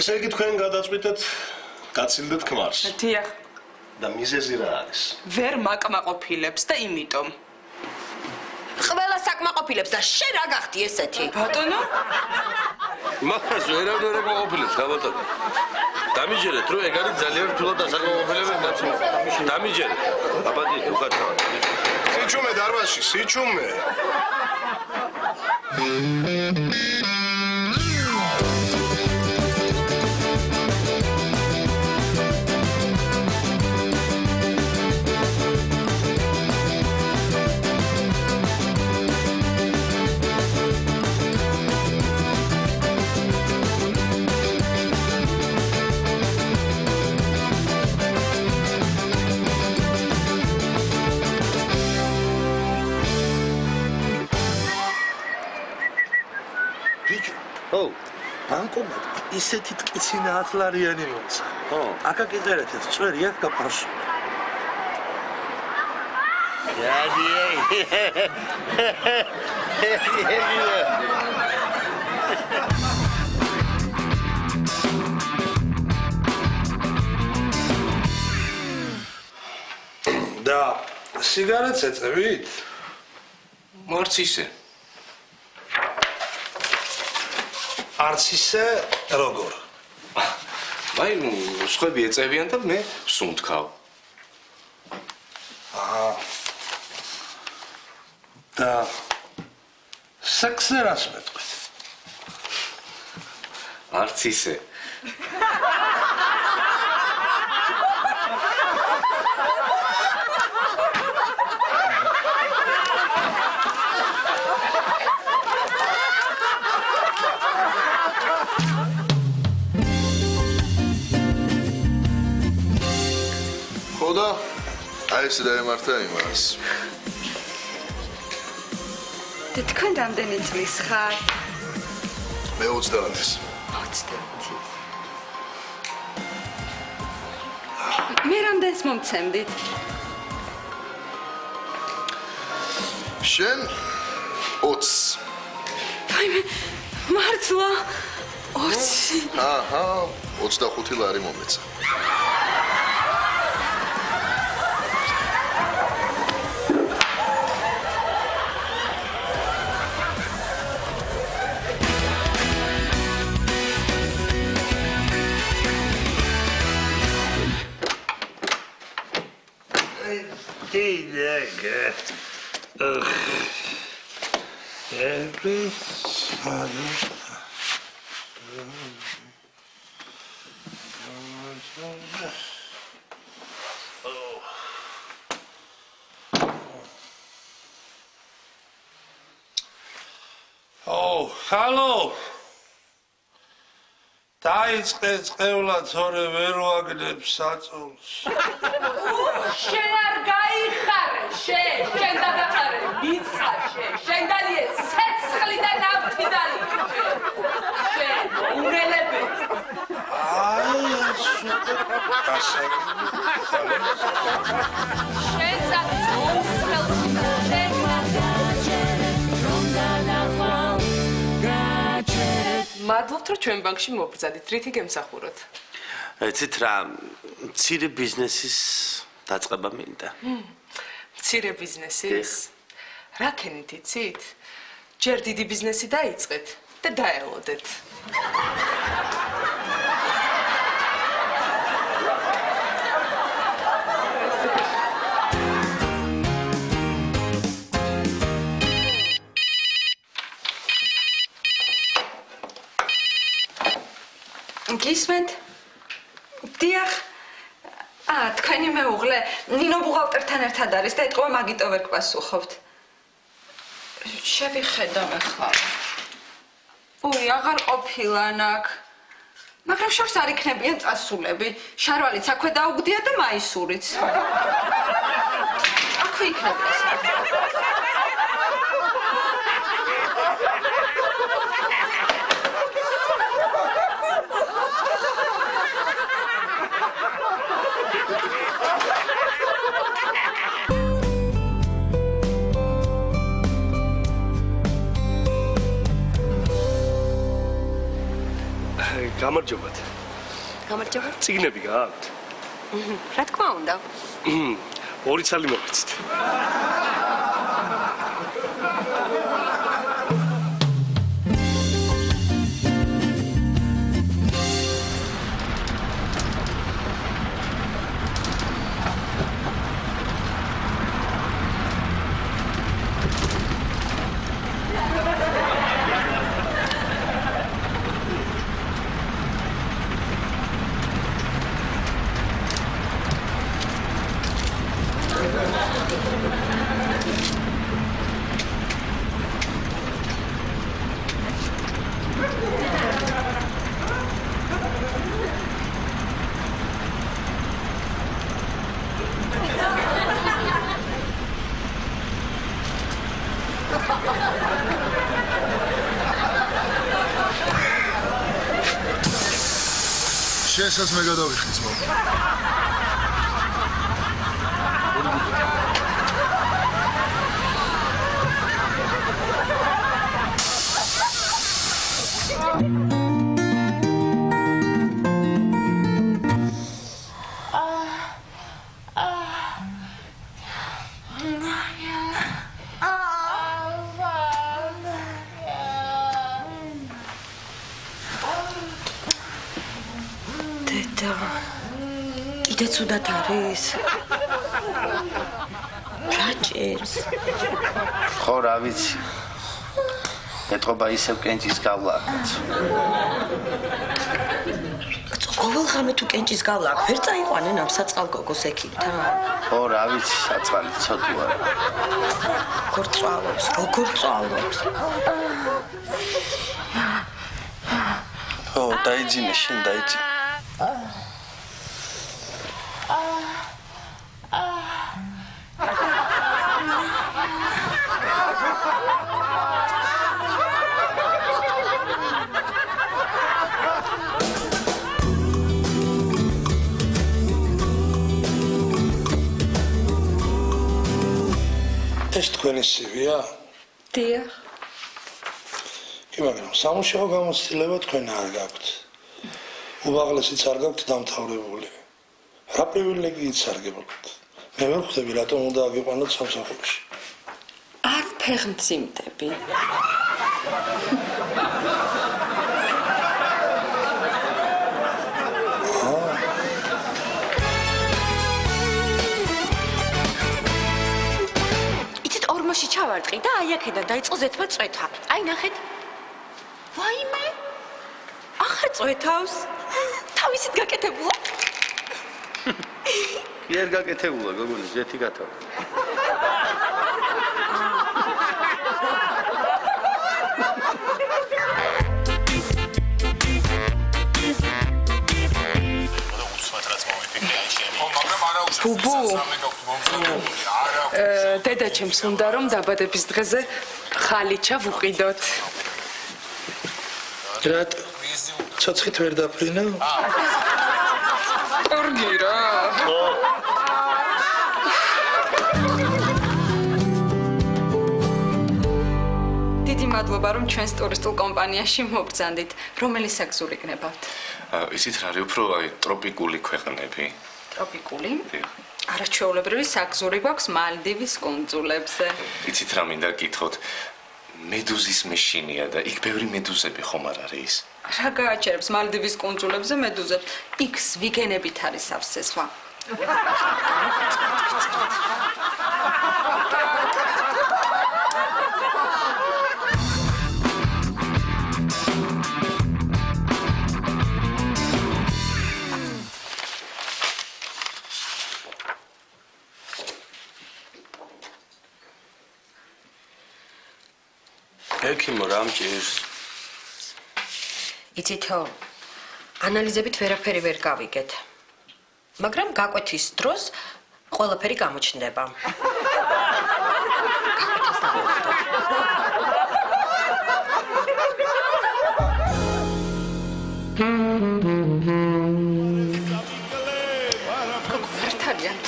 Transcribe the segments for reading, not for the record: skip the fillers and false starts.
ესე იგი თქვენ გადაწყვიტეთ გაცილდეთ ქმარს. დიახ. და მიზეზი რა არის? ვერ მაკმაყოფილებს და იმიტომ. ყველა საკმაყოფილებს და შენ რა გახდი ესეთი? ბატონო? მას ვერავინ არ აკმაყოფილებს, გაბატონო. დამიჯერეთ, რომ ეგ არის ძალიან რთულად ასაკმაყოფილებელი კაცი. დამიჯერეთ. აბადი, უკაცრავად. სიჩუმე დარბაზში, სიჩუმე. ბანკომატ ისეთი ტკიცინა 10 ლარიანი მოცა. აკა კიდერეთ ეს წვერი აქ გაფარში. და სიგარეტს ეწევით? მარც ისე. არც ისე როგორ? აი, სხვები ეწევიან და მე სუნთქავ. და სექსზე რას მეტყვით? არც ისე. ხოდა აი ეს დაემართა იმას. და თქვენ რამდენი წლის ხარ? მე 30-ის. 30. მე რამდენს მომცემდით? შენ 20. აი მე მართლა 20. აჰა, 25 ლარი მომეცა. Hallo. დაიწყე წევლა თორე ვერ ვაგდებ საწოლს. შენ არ გაიხარე, შენ დაგაყარე, მიწა შენ დალიე ცეცხლი და ნავთიდალი. შენ უნელები. აი, სუპერ. შენ საწოლს ხელში შენ მადლობთ, რომ ჩვენ ბანკში მობრძადით. რითი გემსახუროთ? ეცით რა, მცირე ბიზნესის დაწყება მინდა. მცირე ბიზნესის? რა ქენით იცით? ჯერ დიდი ბიზნესი დაიწყეთ და დაელოდეთ. გისმენთ? დიახ. თქვენი მეუღლე ნინო ბუღალტერთან ერთად არის და ეთყობა მაგიტო ვერ გპასუხობთ. შევიხედავ ახლა. უი, აღარ ყოფილან აქ. მაგრამ შორს არ იქნებიან წასულები. შარვალიც აქვე დაუგდია და მაისურიც. აქვე იქნებიან. გამარჯობათ. გამარჯობა. ციგნები გააქვთ? რა თქმა უნდა. ორი ცალი მოგეცით. შენსაც მე გადავიხდი ძმაო. კიდე ცუდად არის. რა ჭირს? ხო, რა ვიცი. ეთყობა ისევ კენჭის გავლაკაც. ყოველ ღამე თუ კენჭის გავლა აქ ვერ წაიყვანენ ამ საწყალგოგოს ექიმთან? ხო, რა ვიცი, საწყალი ცოტუა. როგორ წვალობს? ხო, დაიძინე, შენ დაიძინე. ეს თქვენი CV-ა? დიახ. კი, მაგრამ სამუშაო გამოცდილება თქვენ არ გაქვთ. უმაღლესიც არ გაქვთ დამთავრებული. რა პრივილეგიით სარგებლობთ? მე ვერ ხვდები რატომ უნდა აგიყვანოთ სამსახურში. არ ფეხმძიმდები. ორმოში ჩავარტყი და აი აქედან დაიწყო ზეთმა წვეთა. აი ნახეთ. ვაიმე! ახლა წვეთავს. თავისით გაკეთებულა. კი არ გაკეთებულა, გოგონი, ზეთი გათავდა. ბუბუ დედაჩემს უნდა რომ დაბადების დღეზე ხალიჩა ვუყიდოთ. რატო? ცოცხით ვერ დაფრინა? ორგი რა. დიდი მადლობა რომ ჩვენს ტურისტულ კომპანიაში მობრძანდით. რომელი საგზური გნებავთ? ისიც რა არის უფრო ტროპიკული ქვეყნები. ტროპიკული? არაჩვეულებრივი საგზური გვაქვს მალდივის კუნძულებზე. იცით რა მინდა გითხოთ? მედუზის მეშინია და იქ ბევრი მედუზები ხომ არ არის? რა გააჩერებს მალდივის კუნძულებზე მედუზებს? იქ ვიგენებით არის სავსე სხვა. ექიმო, რა მჭირს? იცითო, ანალიზებით ვერაფერი ვერ გავიგეთ. მაგრამ გაკვეთის დროს ყველაფერი გამოჩნდება.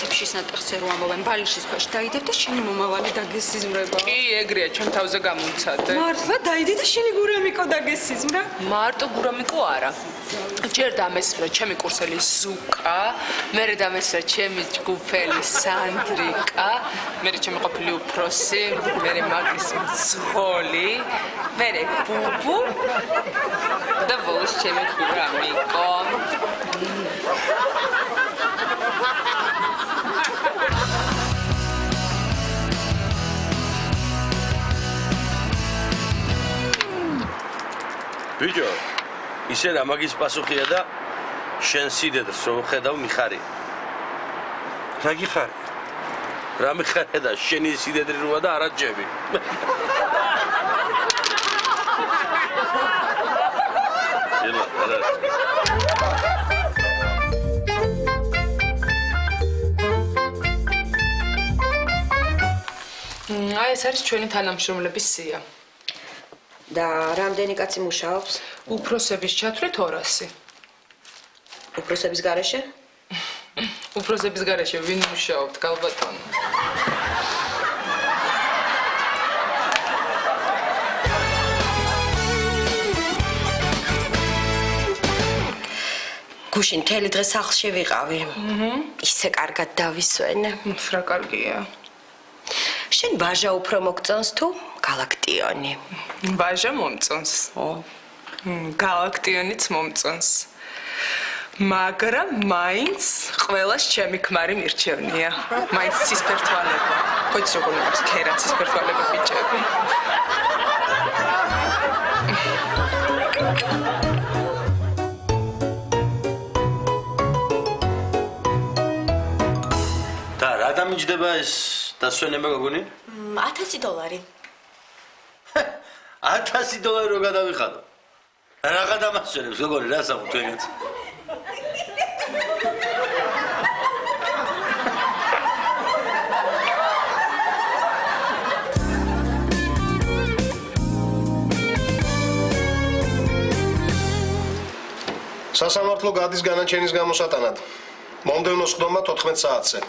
თიფშის ნატეხზე რო ამოვენ ბალიშის ქვეშ დაიდებ და შენი მომავალი დაგესიზმრება. კი, ეგრეა, ჩემ თავზე გამომცადე. მართლა დაიდი და შენი გურამიკო დაგესიზმრა? მარტო გურამიკო არა. ჯერ დამესრა ჩემი კურსელი ზუკა, მერე დამესრა ჩემი ჯგუფელი სანდრიკა, მერე ჩემი ყოფილი უფროსი, მერე მაგის მძღოლი, მერე ბუბუ და ბოლოს ჩემი ხურამიკო. ბიჭო, ისე რა მაგის პასუხია და შენ სიდედრს რომ ხედავ მიხარია. რა გიხარი? რა მიხარია და შენი სიდედრი როა და არა ჯები. შელა, არა. აი ეს არის ჩვენი თანამშრომლების სია. და რამდენი კაცი მუშაობს? უფროსების ჩათვლით 200. უფროსების გარეშე? უფროსების გარეშე ვინ მუშაობთ, გალბატონო? გუშინ მთელი დღე სახლში ვიყავი. ისე კარგად დავისვენე. რა კარგია. შენ ბაჟა უფრო მოგწონს თუ გალაქტიონი? ბაჟა მომწონს. გალაქტიონიც მომწონს. მაგრამ მაინც ყველას ჩემი ქმარი მირჩევნია. მაინც ცისფერთვალება. ხოიც როგორ მიყავს ქერა ცისფერთვალება ბიჭები. და რა დამიჯდება ეს დასვენება გოგონი? $1000. $1000 რო გადავიხადო. რაღა დამასვენებს გოგონი, რა საუბრობთ ეგეც? სასამართლო გადის განაჩენის გამოსატანად. მომდევნო სხდომა 14 საათზე.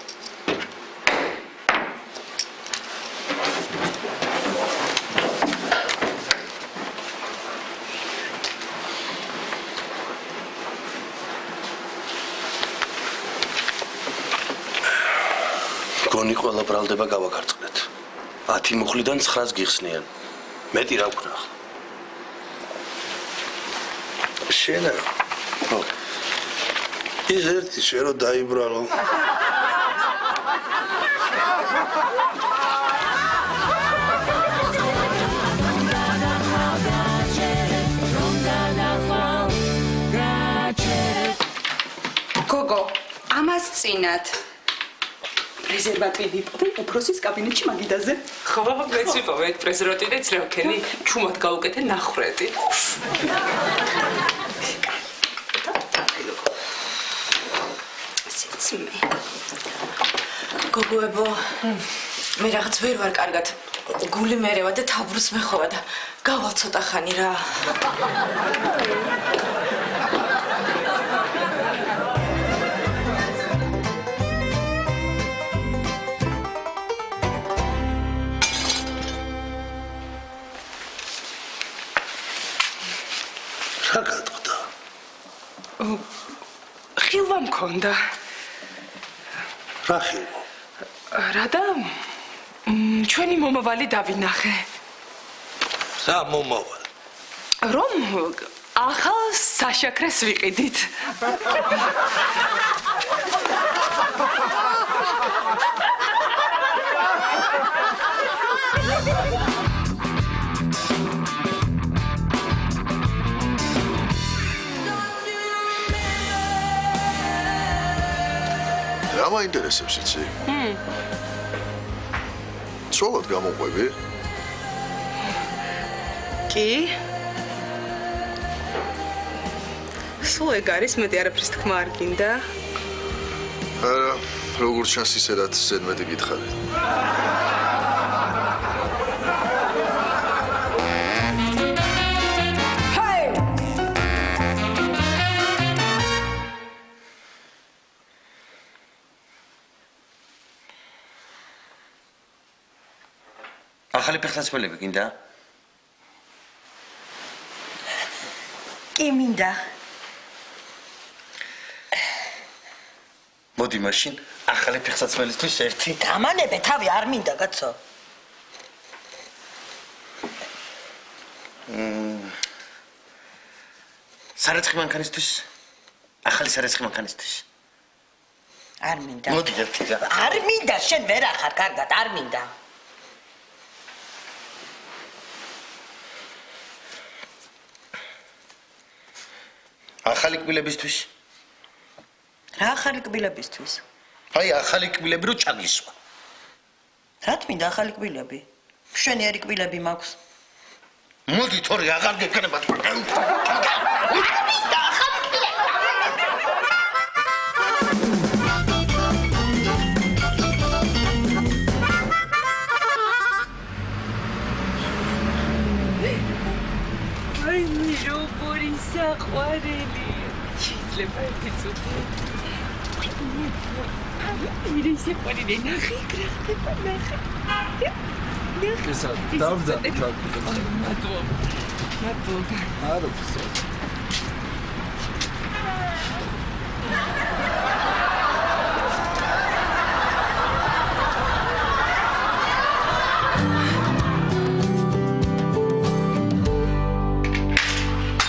გონი ყველა ბრალდება გავაკარწყდეთ. 10 მუხლიდან 9-ს გიხსნიან. მეტი რა ვქნა ახლა? შენა. ის ერთი შენ რო დაიბრალო. გოგო, ამას წინათ. პრეზერვატივი იპოვე უფროსის კაბინეტში მაგიდაზე. ხო, მეც ვიპოვე ეგ პრეზერვატივიც რა ვქენი, ჩუმად გავუკეთე ნახრეტი. სიცმე. გოგოებო, მე რაღაც ვერ ვარ კარგად. გული მერევა და თაბრუს მეხოვა და გავალ ცოტა ხანი რა. რა გატყდა? ხილვა მქონდა. რა ხილვა? რა და ჩვენი მომავალი დავინახე. რა მომავალ? რომ ახალ საშაქრეს ვიყიდით. რა მაინტერესებს იცი? ცოლად გამოყვები? კი? სულ ეგ არის, მეტი არაფრის თქმა არ გინდა. არა, როგორც ჩანს ისედაც ზედმეტი გითხარი. ახალი ფეხსაცმელები გინდა? კი მინდა. მოდი მაშინ ახალი ფეხსაცმელისთვის ერთი. დამანებე თავი არ მინდა კაცო. სარეცხი მანქანისთვის ახალი სარეცხი მანქანისთვის. არ მინდა. მოდი ერთი რა. არ მინდა, შენ ვერ ახარ კარგად, არ მინდა. ახალი კბილებისთვის. რა ახალი კბილებისთვის? აი ახალი კბილები რო ჩაგისვა. რა თქმა ახალი კბილები? მშვენიერი კბილები მაქვს. მოდი თორე აღარ გეკნება. აი მე როგორი საყვარელი. შეიძლება ერთი წუთი. მე საყვარელი ნახე, რა ხდება ნახე. ესა დავდა მადლობა. არა ფსა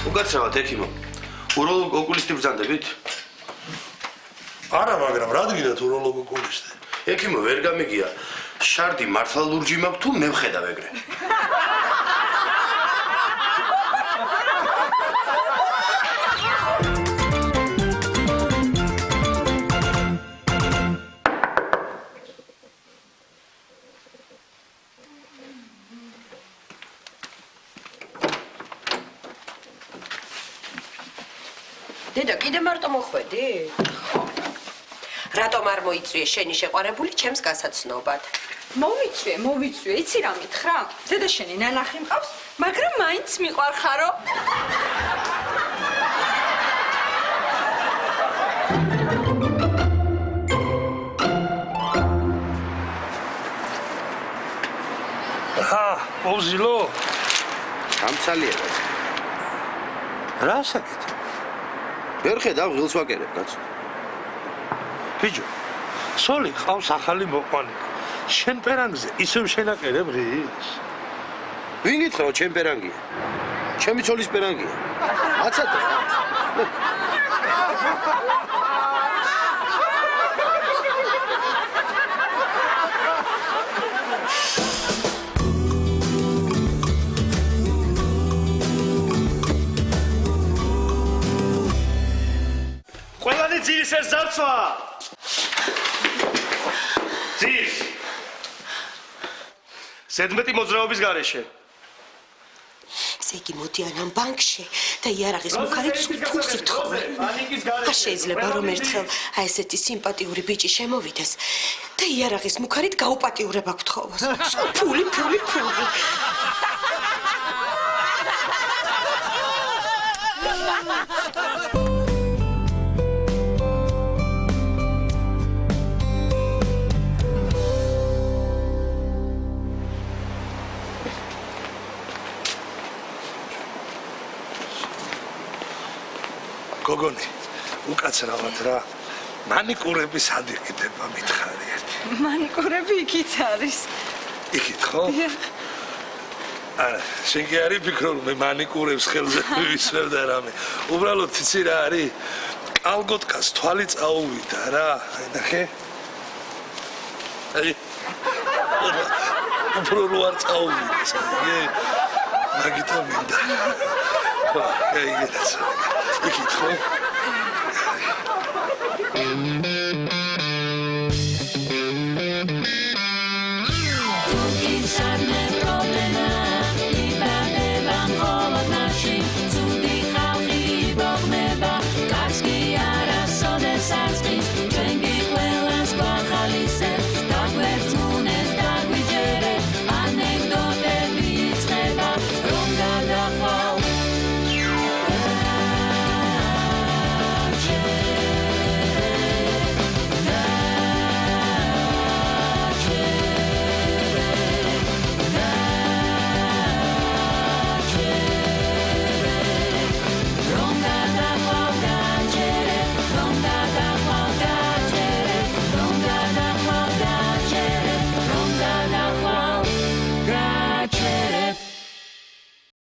უკაცრავად ექიმო. უროლოგ ოკულისტი ბრძანდებით? არა, მაგრამ რა გინდათ უროლოგ ოკულისტი? ექიმო ვერ გამიგია. შარდი მართლა ლურჯი მაქვს თუ მე ვხედავ ეგრე? დედა, კიდე მარტო მოხვედი? რატომ არ მოიწვიე შენი შეყვარებული ჩემს გასაცნობად? მოვიწვიე, იცი რა მითხრა? დედა შენი ნანახი მყავს, მაგრამ მაინც მიყვარხარო. მოვზილო? გამცალია კაცო. რა საკეთე? ვერ ხედავ ღილს ვაკერებ კაცო. ბიჭო, სოლი ყავს ახალი მოყვანი. შენ პერანგზე ისევ შენაკერებ ღილს? ვინ გითხრა ჩემ პერანგია? ჩემი ცოლის პერანგია. აცატე. ყველანი ძირის ეს დაცვა! ძირს! ზედმეტი მოძრაობის გარეშე. ესე იგი მოდიან ამ ბანკში და იარაღის მუხარით სულფულს ითხოვენ. არ შეიძლება რომ ერთხელ აი ესეთი სიმპათიური ბიჭი შემოვიდეს და იარაღის მუხარით გაუპატიურება გთხოვოს. ფული. გოგონი, უკაცრავად რა. მანიკურები სად იყიდება მითხარი ერთი. მანიკურები იქით არის. იქით ხო? არა, შენ კი არ იფიქრო რომ მე მანიკურებს ხელზე მივისმევ და რამე. უბრალოდ იცი რა არის? კალგოტკას თვალი წაუვიდა რა. აი ნახე. აი. უბრალოდ არ წაუვიდეს. მაგითო მინდა. აი, ეს იქით ხო?